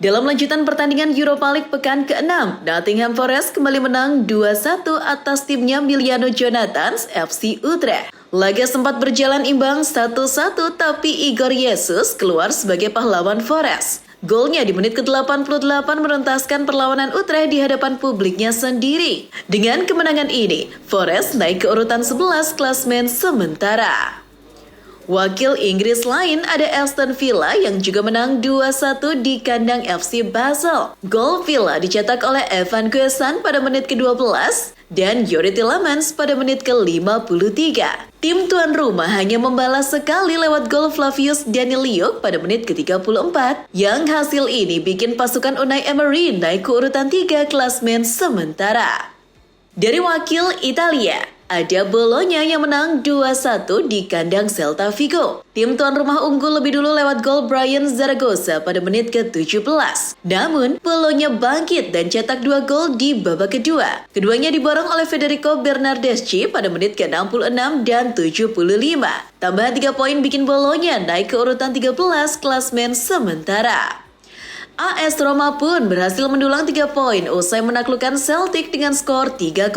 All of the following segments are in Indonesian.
Dalam lanjutan pertandingan Europa League pekan ke-6, Nottingham Forest kembali menang 2-1 atas timnya Miliano Jonathans FC Utrecht. Laga sempat berjalan imbang 1-1 tapi Igor Jesus keluar sebagai pahlawan Forest. Golnya di menit ke-88 menuntaskan perlawanan Utrecht di hadapan publiknya sendiri. Dengan kemenangan ini, Forest naik ke urutan 11 klasmen sementara. Wakil Inggris lain ada Aston Villa yang juga menang 2-1 di kandang FC Basel. Gol Villa dicetak oleh Evan Guesan pada menit ke-12 dan Yuri Tielemans pada menit ke-53. Tim tuan rumah hanya membalas sekali lewat gol Flavius Daniliuk pada menit ke-34, yang hasil ini bikin pasukan Unai Emery naik ke urutan 3 klasmen sementara. Dari wakil Italia, ada Bologna yang menang 2-1 di kandang Celta Vigo. Tim tuan rumah unggul lebih dulu lewat gol Brian Zaragoza pada menit ke-17. Namun, Bologna bangkit dan cetak 2 gol di babak kedua. Keduanya diborong oleh Federico Bernardeschi pada menit ke-66 dan 75. Tambahan 3 poin bikin Bologna naik ke urutan 13 klasmen sementara. AS Roma pun berhasil mendulang 3 poin usai menaklukkan Celtic dengan skor 3-0.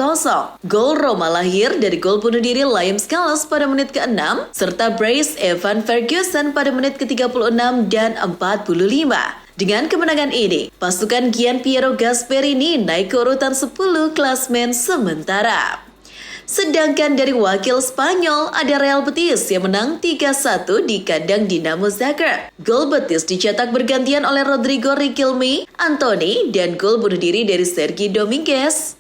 Gol Roma lahir dari gol bunuh diri Liam Scales pada menit ke-6, serta brace Evan Ferguson pada menit ke-36 dan 45. Dengan kemenangan ini, pasukan Gian Piero Gasperini naik ke urutan 10 klasmen sementara. Sedangkan dari wakil Spanyol ada Real Betis yang menang 3-1 di kandang Dinamo Zagreb. Gol Betis dicetak bergantian oleh Rodrigo Riquelme, Antony, dan gol bunuh diri dari Sergi Dominguez.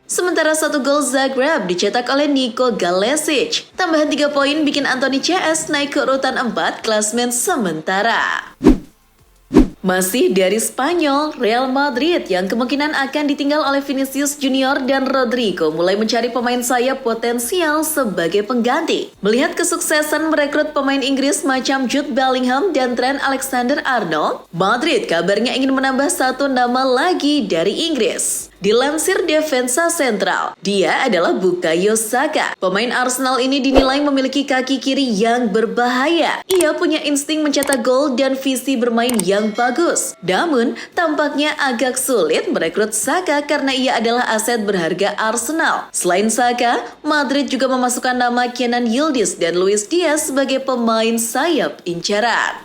Sementara 1 gol Zagreb dicetak oleh Niko Galesic. Tambahan 3 poin bikin Antony CS naik ke urutan 4 klasmen sementara. Masih dari Spanyol, Real Madrid yang kemungkinan akan ditinggal oleh Vinicius Junior dan Rodrigo mulai mencari pemain sayap potensial sebagai pengganti. Melihat kesuksesan merekrut pemain Inggris macam Jude Bellingham dan Trent Alexander-Arnold, Madrid kabarnya ingin menambah 1 nama lagi dari Inggris. Dilansir Defensa Central, dia adalah Bukayo Saka. Pemain Arsenal ini dinilai memiliki kaki kiri yang berbahaya. Ia punya insting mencetak gol dan visi bermain yang bagus. Namun, tampaknya agak sulit merekrut Saka karena ia adalah aset berharga Arsenal. Selain Saka, Madrid juga memasukkan nama Kenan Yildiz dan Luis Diaz sebagai pemain sayap incaran.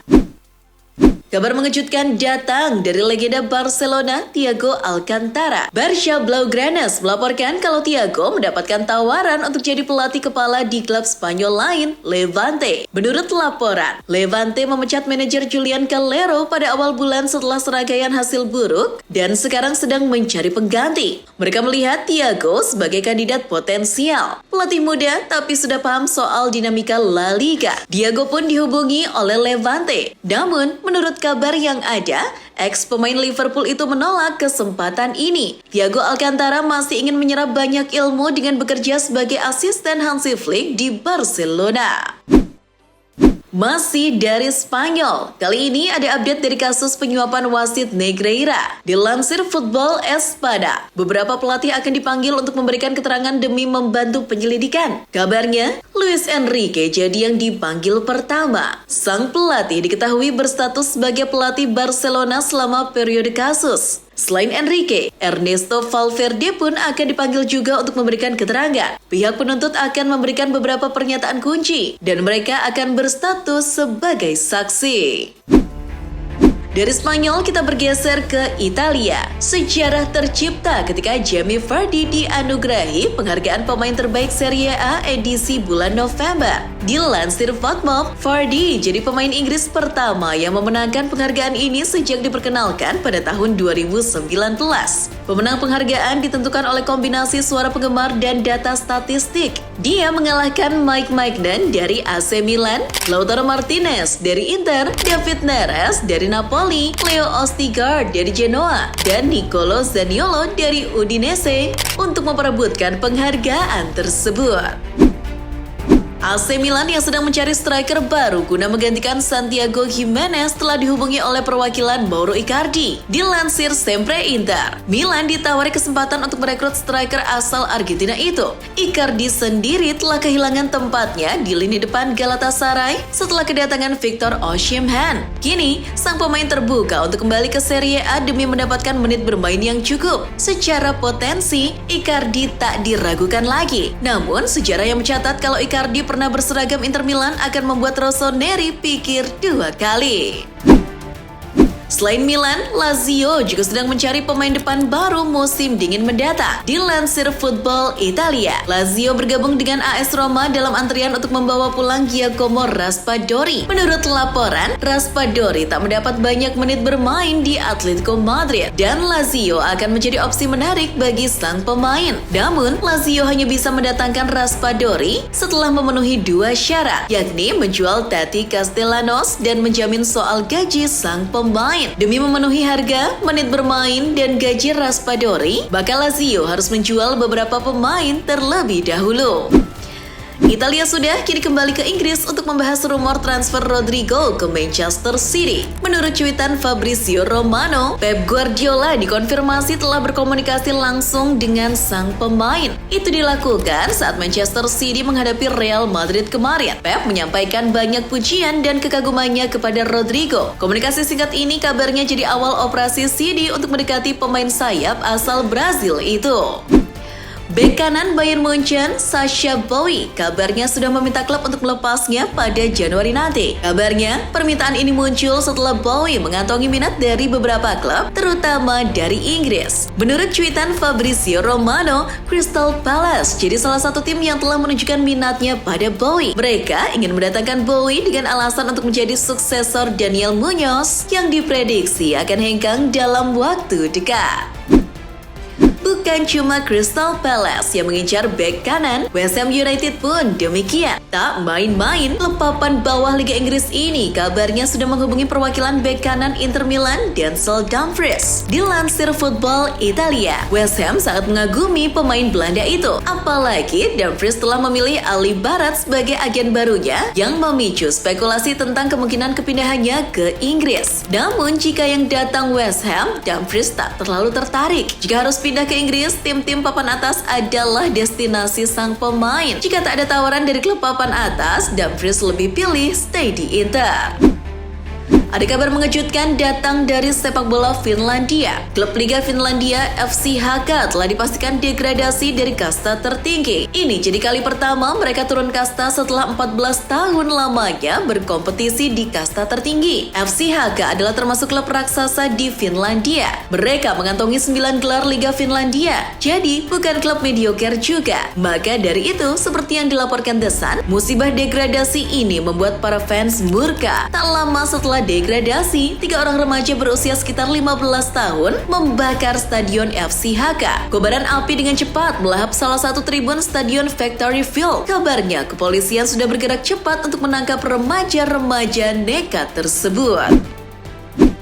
Kabar mengejutkan datang dari legenda Barcelona, Thiago Alcantara. Barça Blaugranas melaporkan kalau Thiago mendapatkan tawaran untuk jadi pelatih kepala di klub Spanyol lain, Levante. Menurut laporan, Levante memecat manajer Julian Calero pada awal bulan setelah serangkaian hasil buruk dan sekarang sedang mencari pengganti. Mereka melihat Thiago sebagai kandidat potensial. Pelatih muda tapi sudah paham soal dinamika La Liga. Thiago pun dihubungi oleh Levante. Namun, menurut kabar yang ada, ex-pemain Liverpool itu menolak kesempatan ini. Thiago Alcantara masih ingin menyerap banyak ilmu dengan bekerja sebagai asisten Hansi Flick di Barcelona. Masih dari Spanyol, kali ini ada update dari kasus penyuapan wasit Negreira. Dilansir Football Espada, beberapa pelatih akan dipanggil untuk memberikan keterangan demi membantu penyelidikan. Kabarnya, Luis Enrique jadi yang dipanggil pertama. Sang pelatih diketahui berstatus sebagai pelatih Barcelona selama periode kasus. Selain Enrique, Ernesto Valverde pun akan dipanggil juga untuk memberikan keterangan. Pihak penuntut akan memberikan beberapa pernyataan kunci dan mereka akan berstatus sebagai saksi. Dari Spanyol kita bergeser ke Italia. Sejarah tercipta ketika Jamie Vardy dianugerahi penghargaan pemain terbaik Serie A edisi bulan November. Dilansir FotMob, Vardy jadi pemain Inggris pertama yang memenangkan penghargaan ini sejak diperkenalkan pada tahun 2019. Pemenang penghargaan ditentukan oleh kombinasi suara penggemar dan data statistik. Dia mengalahkan Mike Maignan dari AC Milan, Lautaro Martinez dari Inter, David Neres dari Napoli, Leo Ostigard dari Genoa, dan Nicolo Zaniolo dari Udinese untuk memperebutkan penghargaan tersebut. AC Milan yang sedang mencari striker baru guna menggantikan Santiago Gimenez telah dihubungi oleh perwakilan Mauro Icardi. Dilansir Sempre Inter, Milan ditawari kesempatan untuk merekrut striker asal Argentina itu. Icardi sendiri telah kehilangan tempatnya di lini depan Galatasaray setelah kedatangan Victor Osimhen. Kini, sang pemain terbuka untuk kembali ke Serie A demi mendapatkan menit bermain yang cukup. Secara potensi, Icardi tak diragukan lagi. Namun, sejarah yang mencatat kalau Icardi pernah berseragam Inter Milan akan membuat Rossoneri pikir dua kali. Selain Milan, Lazio juga sedang mencari pemain depan baru musim dingin mendatang. Dilansir Football Italia, Lazio bergabung dengan AS Roma dalam antrian untuk membawa pulang Giacomo Raspadori. Menurut laporan, Raspadori tak mendapat banyak menit bermain di Atletico Madrid dan Lazio akan menjadi opsi menarik bagi sang pemain. Namun, Lazio hanya bisa mendatangkan Raspadori setelah memenuhi dua syarat, yakni menjual Tati Castellanos dan menjamin soal gaji sang pemain. Demi memenuhi harga, menit bermain, dan gaji Raspadori, maka Lazio harus menjual beberapa pemain terlebih dahulu. Italia sudah kini kembali ke Inggris untuk membahas rumor transfer Rodrigo ke Manchester City. Menurut cuitan Fabrizio Romano, Pep Guardiola dikonfirmasi telah berkomunikasi langsung dengan sang pemain. Itu dilakukan saat Manchester City menghadapi Real Madrid kemarin. Pep menyampaikan banyak pujian dan kekagumannya kepada Rodrigo. Komunikasi singkat ini kabarnya jadi awal operasi City untuk mendekati pemain sayap asal Brazil itu. Bek kanan Bayern Munchen, Sacha Boey, kabarnya sudah meminta klub untuk melepasnya pada Januari nanti. Kabarnya, permintaan ini muncul setelah Boey mengantongi minat dari beberapa klub, terutama dari Inggris. Menurut cuitan Fabrizio Romano, Crystal Palace jadi salah satu tim yang telah menunjukkan minatnya pada Boey. Mereka ingin mendatangkan Boey dengan alasan untuk menjadi suksesor Daniel Munoz yang diprediksi akan hengkang dalam waktu dekat. Bukan cuma Crystal Palace yang mengincar bek kanan, West Ham United pun demikian. Tak main-main, lepapan bawah Liga Inggris ini kabarnya sudah menghubungi perwakilan bek kanan Inter Milan, Denzel Dumfries. Dilansir Football Italia, West Ham sangat mengagumi pemain Belanda itu. Apalagi Dumfries telah memilih Ali Barat sebagai agen barunya yang memicu spekulasi tentang kemungkinan kepindahannya ke Inggris. Namun jika yang datang West Ham, Dumfries tak terlalu tertarik. Jika harus pindah ke Inggris, tim-tim papan atas adalah destinasi sang pemain. Jika tak ada tawaran dari klub papan atas, Dumfries lebih pilih stay di Inter. Ada kabar mengejutkan datang dari sepak bola Finlandia. Klub Liga Finlandia FC HK telah dipastikan degradasi dari kasta tertinggi. Ini jadi kali pertama mereka turun kasta setelah 14 tahun lamanya berkompetisi di kasta tertinggi. FC HK adalah termasuk klub raksasa di Finlandia. Mereka mengantongi 9 gelar Liga Finlandia. Jadi bukan klub mediocre juga. Maka dari itu, seperti yang dilaporkan The Sun, musibah degradasi ini membuat para fans murka. Tak lama setelah degradasi, 3 orang remaja berusia sekitar 15 tahun membakar stadion FC HK. Kobaran api dengan cepat melahap salah satu tribun stadion Victory Field. Kabarnya, kepolisian sudah bergerak cepat untuk menangkap remaja-remaja nekat tersebut.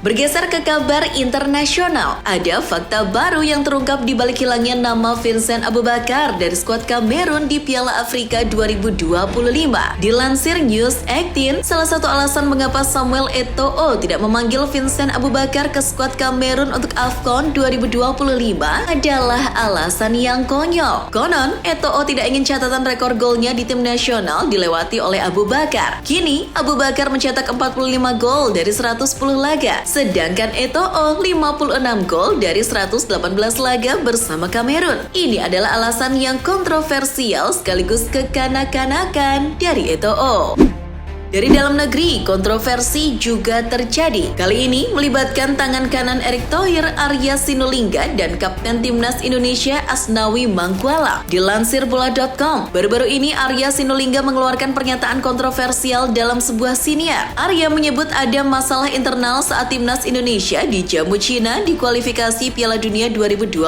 Bergeser ke kabar internasional, ada fakta baru yang terungkap di balik hilangnya nama Vincent Aboubakar dari skuad Kamerun di Piala Afrika 2025. Dilansir News 18, salah satu alasan mengapa Samuel Eto'o tidak memanggil Vincent Aboubakar ke skuad Kamerun untuk AFCON 2025 adalah alasan yang konyol. Konon, Eto'o tidak ingin catatan rekor golnya di tim nasional dilewati oleh Aboubakar. Kini, Aboubakar mencetak 45 gol dari 110 laga. Sedangkan Eto'o 56 gol dari 118 laga bersama Kamerun. Ini adalah alasan yang kontroversial sekaligus kekanak-kanakan dari Eto'o. Dari dalam negeri, kontroversi juga terjadi. Kali ini melibatkan tangan kanan Erick Thohir, Arya Sinulinga, dan Kapten Timnas Indonesia Asnawi Mangkualam. Dilansir bola.com, baru-baru ini Arya Sinulinga mengeluarkan pernyataan kontroversial dalam sebuah siniar. Arya menyebut ada masalah internal saat Timnas Indonesia dijamu Cina di kualifikasi Piala Dunia 2026.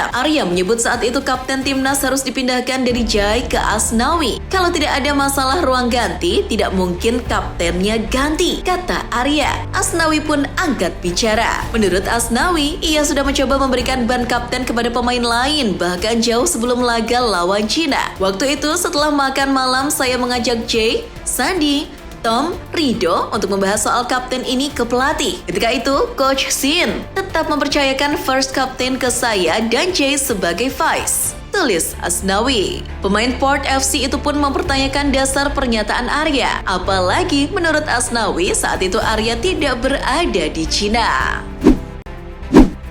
Arya menyebut saat itu Kapten Timnas harus dipindahkan dari Jai ke Asnawi. Kalau tidak ada masalah ruang ganti, tidak mungkin mungkin kaptennya ganti, kata Arya. Asnawi pun angkat bicara. Menurut Asnawi, ia sudah mencoba memberikan ban kapten kepada pemain lain, bahkan jauh sebelum laga lawan Cina. Waktu itu setelah makan malam, saya mengajak Jay, Sandi, Tom, Rido untuk membahas soal kapten ini ke pelatih. Ketika itu, Coach Shin tetap mempercayakan first captain ke saya dan Jay sebagai vice. Tulis Asnawi. Pemain Port FC itu pun mempertanyakan dasar pernyataan Arya. Apalagi menurut Asnawi saat itu Arya tidak berada di Cina.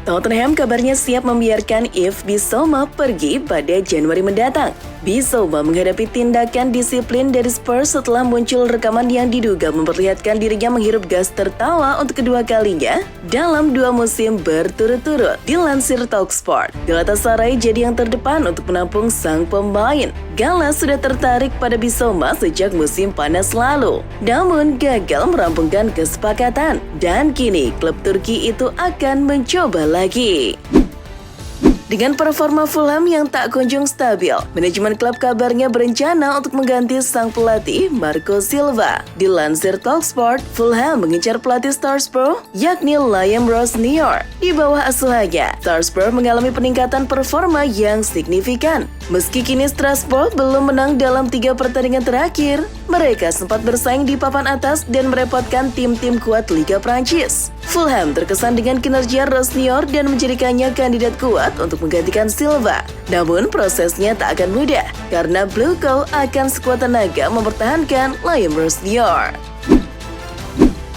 Tottenham kabarnya siap membiarkan Yves Bissouma pergi pada Januari mendatang. Bissouma menghadapi tindakan disiplin dari Spurs setelah muncul rekaman yang diduga memperlihatkan dirinya menghirup gas tertawa untuk kedua kalinya dalam 2 musim berturut-turut. Dilansir Talksport, Galatasaray jadi yang terdepan untuk menampung sang pemain. Gala sudah tertarik pada Bissouma sejak musim panas lalu, namun gagal merampungkan kesepakatan. Dan kini klub Turki itu akan mencoba lagi. Dengan performa Fulham yang tak kunjung stabil, manajemen klub kabarnya berencana untuk mengganti sang pelatih Marco Silva. Dilansir Talksport, Fulham mengincar pelatih Strasbourg, yakni Liam Rosenior. Di bawah asuhannya, Strasbourg mengalami peningkatan performa yang signifikan. Meski kini Strasbourg belum menang dalam 3 pertandingan terakhir, mereka sempat bersaing di papan atas dan merepotkan tim-tim kuat Liga Prancis. Fulham terkesan dengan kinerja Rosenior dan menjadikannya kandidat kuat untuk menggantikan Silva. Namun prosesnya tak akan mudah karena Blue Cow akan sekuat tenaga mempertahankan Liam Rosenior.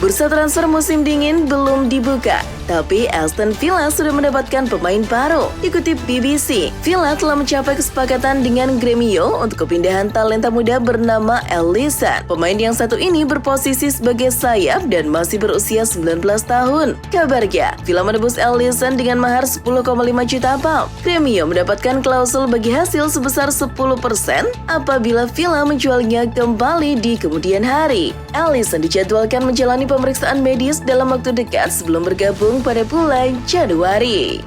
Bursa transfer musim dingin belum dibuka, tapi Aston Villa sudah mendapatkan pemain baru. Dikutip BBC, Villa telah mencapai kesepakatan dengan Gremio untuk kepindahan talenta muda bernama Alisson. Pemain yang satu ini berposisi sebagai sayap dan masih berusia 19 tahun. Kabarnya, Villa menebus Alisson dengan mahar 10,5 juta pound. Gremio mendapatkan klausul bagi hasil sebesar 10% apabila Villa menjualnya kembali di kemudian hari. Alisson dijadwalkan menjalani pemeriksaan medis dalam waktu dekat sebelum bergabung pada bulan Januari.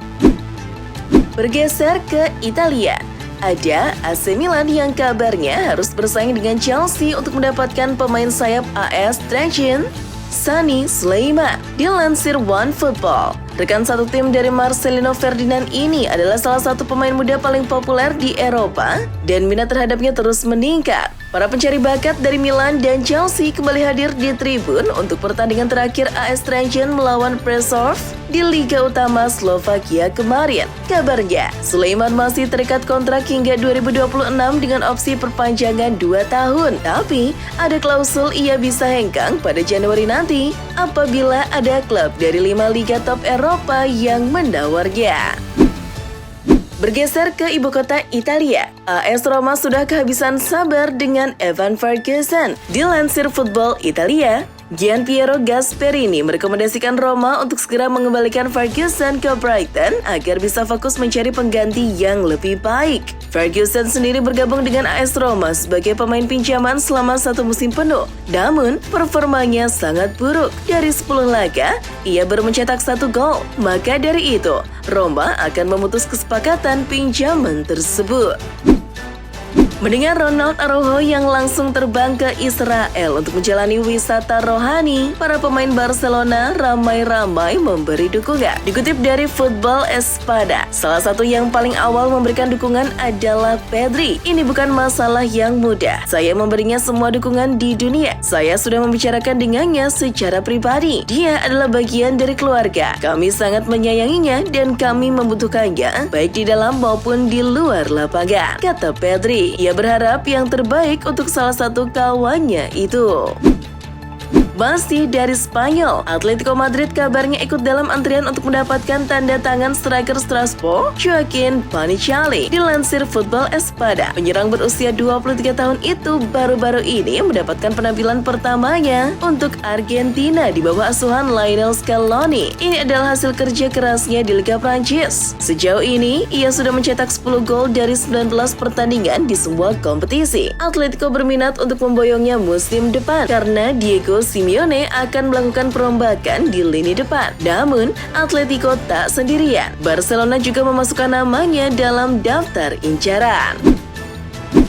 Bergeser ke Italia, ada AC Milan yang kabarnya harus bersaing dengan Chelsea untuk mendapatkan pemain sayap AS Trentin, Sani Sulaiman. Dilansir OneFootball, rekan satu tim dari Marcelino Ferdinand ini adalah salah satu pemain muda paling populer di Eropa dan minat terhadapnya terus meningkat. Para pencari bakat dari Milan dan Chelsea kembali hadir di tribun untuk pertandingan terakhir AS Trentin melawan Prešov di Liga Utama Slovakia kemarin. Kabarnya, Sulaiman masih terikat kontrak hingga 2026 dengan opsi perpanjangan 2 tahun. Tapi, ada klausul ia bisa hengkang pada Januari nanti apabila ada klub dari 5 liga top Eropa yang menawarnya. Bergeser ke ibu kota Italia, AS Roma sudah kehabisan sabar dengan Evan Ferguson. Dilansir Football Italia, Gianpiero Gasperini merekomendasikan Roma untuk segera mengembalikan Ferguson ke Brighton agar bisa fokus mencari pengganti yang lebih baik. Ferguson sendiri bergabung dengan AS Roma sebagai pemain pinjaman selama 1 musim penuh. Namun, performanya sangat buruk. Dari 10 laga, ia baru mencetak 1 gol. Maka dari itu, Roma akan memutus kesepakatan pinjaman tersebut. Mendengar Ronald Araujo yang langsung terbang ke Israel untuk menjalani wisata rohani, para pemain Barcelona ramai-ramai memberi dukungan. Dikutip dari Football Espada, salah satu yang paling awal memberikan dukungan adalah Pedri. Ini bukan masalah yang mudah. Saya memberinya semua dukungan di dunia. Saya sudah membicarakan dengannya secara pribadi. Dia adalah bagian dari keluarga. Kami sangat menyayanginya dan kami membutuhkannya, baik di dalam maupun di luar lapangan, kata Pedri. Ia berharap yang terbaik untuk salah satu kawannya itu. Masih dari Spanyol, Atletico Madrid kabarnya ikut dalam antrian untuk mendapatkan tanda tangan striker Strasbourg, Joaquin Panicali. Dilansir Football Espada, penyerang berusia 23 tahun itu baru-baru ini mendapatkan penampilan pertamanya untuk Argentina di bawah asuhan Lionel Scaloni. Ini adalah hasil kerja kerasnya di Liga Prancis. Sejauh ini, ia sudah mencetak 10 gol dari 19 pertandingan di semua kompetisi. Atletico berminat untuk memboyongnya musim depan karena Diego Simeone akan melakukan perombakan di lini depan. Namun, Atletico tak sendirian. Barcelona juga memasukkan namanya dalam daftar incaran.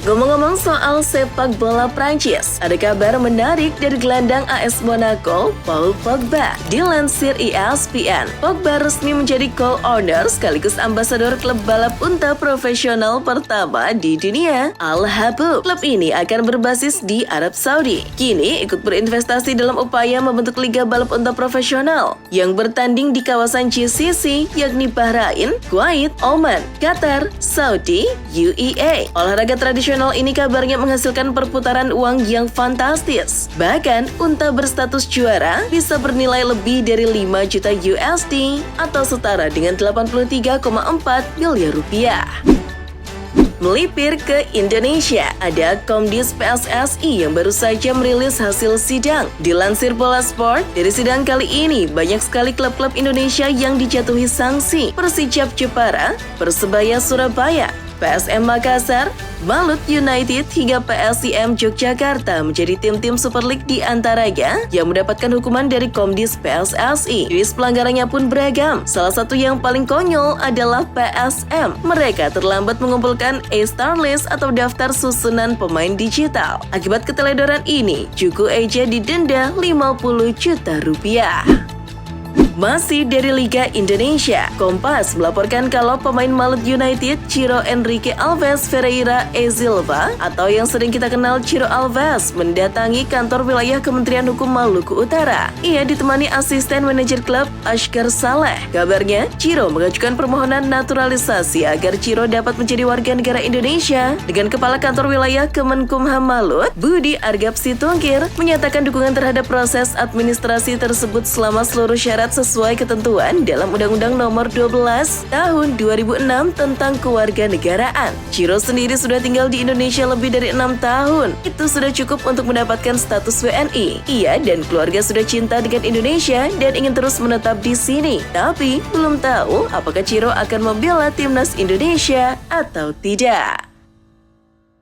Ngomong-ngomong soal sepak bola Prancis, ada kabar menarik dari gelandang AS Monaco, Paul Pogba. Dilansir ESPN, Pogba resmi menjadi co-owner sekaligus ambasador klub balap unta profesional pertama di dunia, Al Habib. Klub ini akan berbasis di Arab Saudi. Kini ikut berinvestasi dalam upaya membentuk liga balap unta profesional yang bertanding di kawasan GCC, yakni Bahrain, Kuwait, Oman, Qatar, Saudi, UEA. Olahraga tradisional ini kabarnya menghasilkan perputaran uang yang fantastis. Bahkan, unta berstatus juara bisa bernilai lebih dari 5 juta USD atau setara dengan 83,4 miliar rupiah. Melipir ke Indonesia, ada Komdis PSSI yang baru saja merilis hasil sidang. Dilansir Bola Sport, dari sidang kali ini banyak sekali klub-klub Indonesia yang dijatuhi sanksi. Persijap Jepara, Persebaya Surabaya, PSM Makassar, Malut United hingga PSIM Yogyakarta menjadi tim-tim Super League di antaranya yang mendapatkan hukuman dari Komdis PSSI. Jenis pelanggarannya pun beragam. Salah satu yang paling konyol adalah PSM. Mereka terlambat mengumpulkan A-Star List atau daftar susunan pemain digital. Akibat keteledoran ini, Juku Eja didenda 50 juta rupiah. Masih dari Liga Indonesia, Kompas melaporkan kalau pemain Malut United, Ciro Enrique Alves Ferreira Ezilva atau yang sering kita kenal Ciro Alves, mendatangi kantor wilayah Kementerian Hukum Maluku Utara. Ia ditemani asisten manajer klub Ashkar Saleh. Kabarnya, Ciro mengajukan permohonan naturalisasi agar Ciro dapat menjadi warga negara Indonesia. Dengan Kepala Kantor Wilayah Kemenkumham Malut, Budi Argap Situngkir, menyatakan dukungan terhadap proses administrasi tersebut selama seluruh syarat sesuai ketentuan dalam Undang-Undang Nomor 12 Tahun 2006 tentang Kewarganegaraan. Ciro sendiri sudah tinggal di Indonesia lebih dari 6 tahun. Itu sudah cukup untuk mendapatkan status WNI. Ia dan keluarga sudah cinta dengan Indonesia dan ingin terus menetap di sini. Tapi belum tahu apakah Ciro akan membela timnas Indonesia atau tidak.